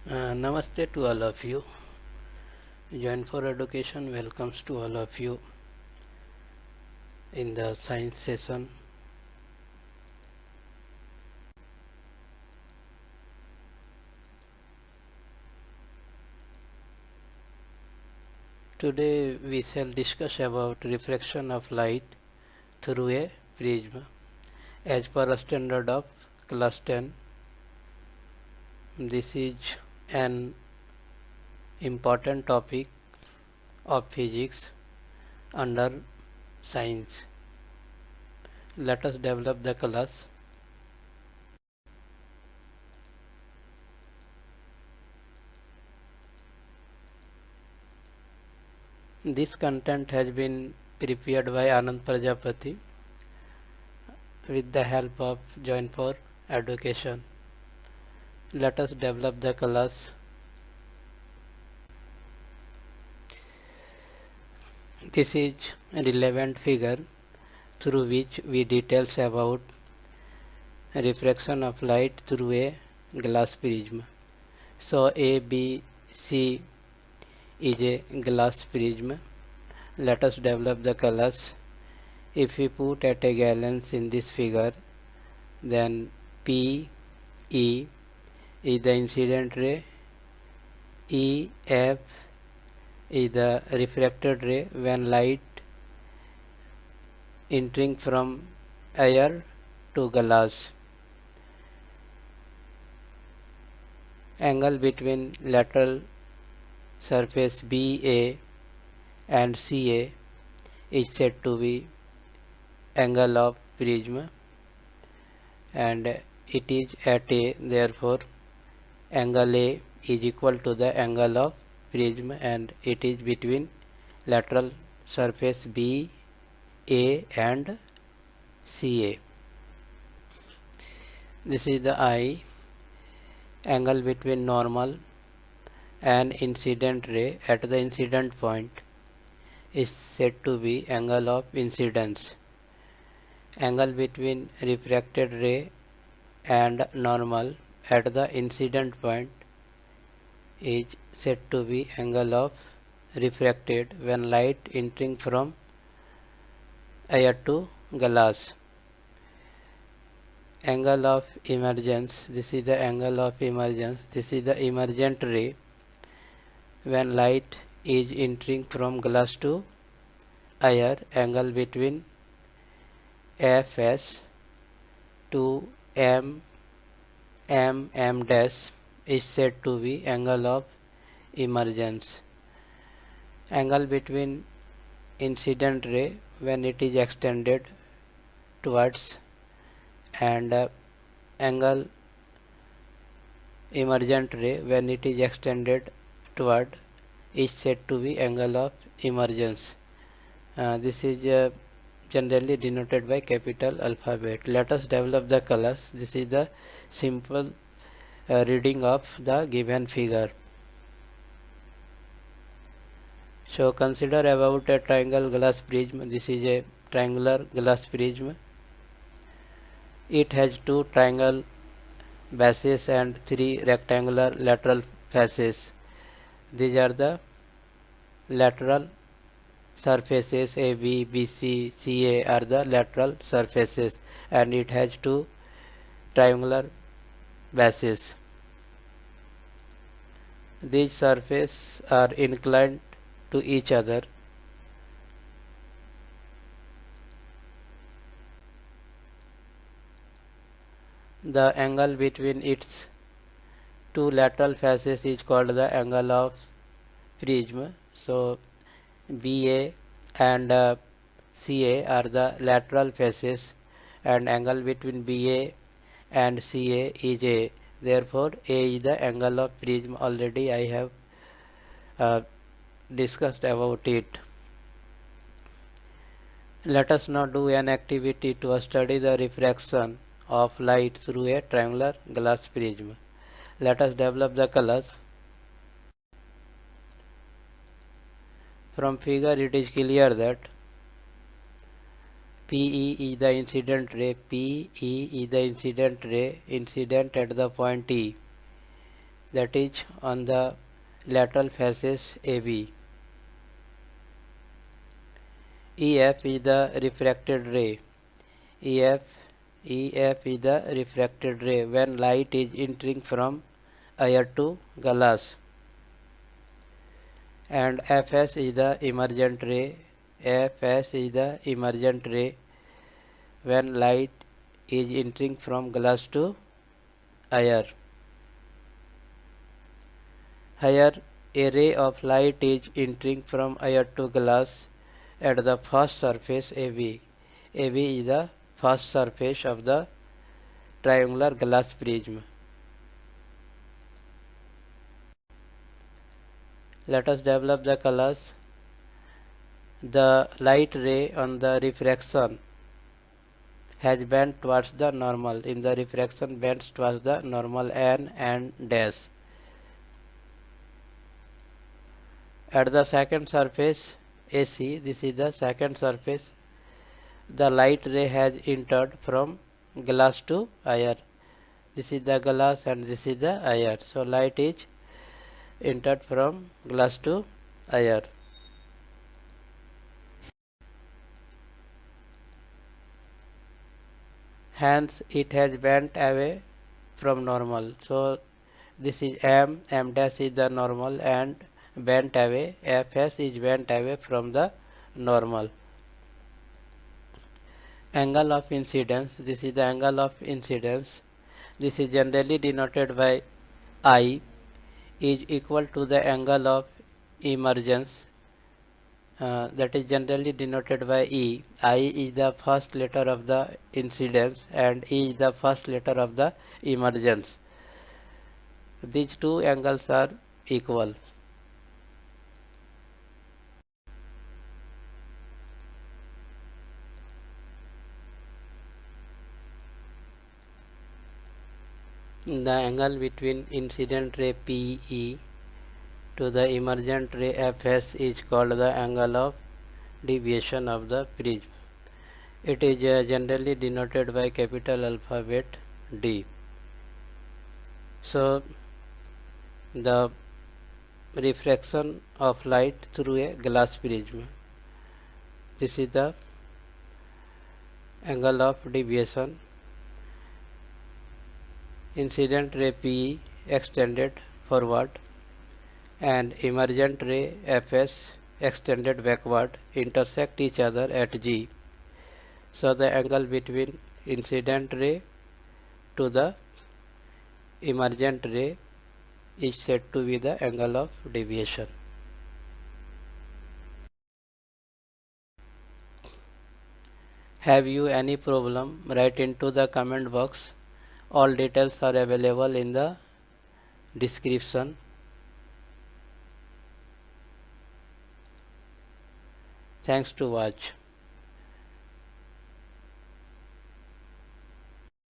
Namaste to all of you. Join for Education welcomes to all of you in the science session. Today we shall discuss about refraction of light through a prism as per standard of class 10. This is an important topic of physics under science. Let us develop the class. This content has been prepared by Anand Prajapati with the help of Join for Education. Let us develop the class. This is a relevant figure through which we details about refraction of light through a glass prism. So A, B, C is a glass prism. Let us develop the class. If we put at a gallons in this figure, then P, E is the incident ray, E, F is the refracted ray when light entering from air to glass. Angle between lateral surface BA and CA is said to be angle of prism, and it is at A, therefore angle A is equal to the angle of prism, and it is between lateral surface B, A and CA. This is the I. Angle between normal and incident ray at the incident point is said to be angle of incidence. Angle between refracted ray and normal at the incident point is said to be angle of refracted when light entering from air to glass. Angle of emergence, this is the angle of emergence, this is the emergent ray when light is entering from glass to air. Angle between Fs to M dash is said to be angle of emergence. Angle between incident ray when it is extended towards and angle emergent ray when it is extended toward is said to be angle of emergence. This is generally denoted by capital alphabet. Let us develop the class. This is the simple reading of the given figure. So consider about a triangle glass prism. This is a triangular glass prism. It has two triangle bases and three rectangular lateral faces. These are the lateral surfaces. AB, BC, CA are the lateral surfaces, and it has two triangular bases. These surfaces are inclined to each other. The angle between its two lateral faces is called the angle of prism. So BA and CA are the lateral faces, and angle between BA and CA is A. Therefore A is the angle of prism. Already I have discussed about it. Let us now do an activity to study the refraction of light through a triangular glass prism. Let us develop the class. From figure it is clear that PE is the incident ray, PE is the incident ray incident at the point E. that is on the lateral faces AB. EF is the refracted ray. EF is the refracted ray when light is entering from air to glass. And FS is the emergent ray. FS is the emergent ray when light is entering from glass to air. Here a ray of light is entering from air to glass at the first surface AB. AB is the first surface of the triangular glass prism. Let us develop the colors. The light ray on the refraction has bent towards the normal. In the refraction bends towards the normal N and dash. At the second surface AC, this is the second surface, the light ray has entered from glass to air. This is the glass and this is the air. So light is entered from glass to air. Hence it has bent away from normal. So this is M dash is the normal and bent away. Fs is bent away from the normal. Angle of incidence, this is the angle of incidence. This is generally denoted by I, is equal to the angle of emergence, that is generally denoted by E. I is the first letter of the incidence and E is the first letter of the emergence. These two angles are equal. The angle between incident ray PE to the emergent ray Fs is called the angle of deviation of the prism. It is generally denoted by capital alphabet D. So the refraction of light through a glass prism, this is the angle of deviation. Incident ray PE extended forward and emergent ray Fs extended backward intersect each other at G. So the angle between incident ray to the emergent ray is said to be the angle of deviation. Have you any problem? Write into the comment box. All details are available in the description. Thanks to watch.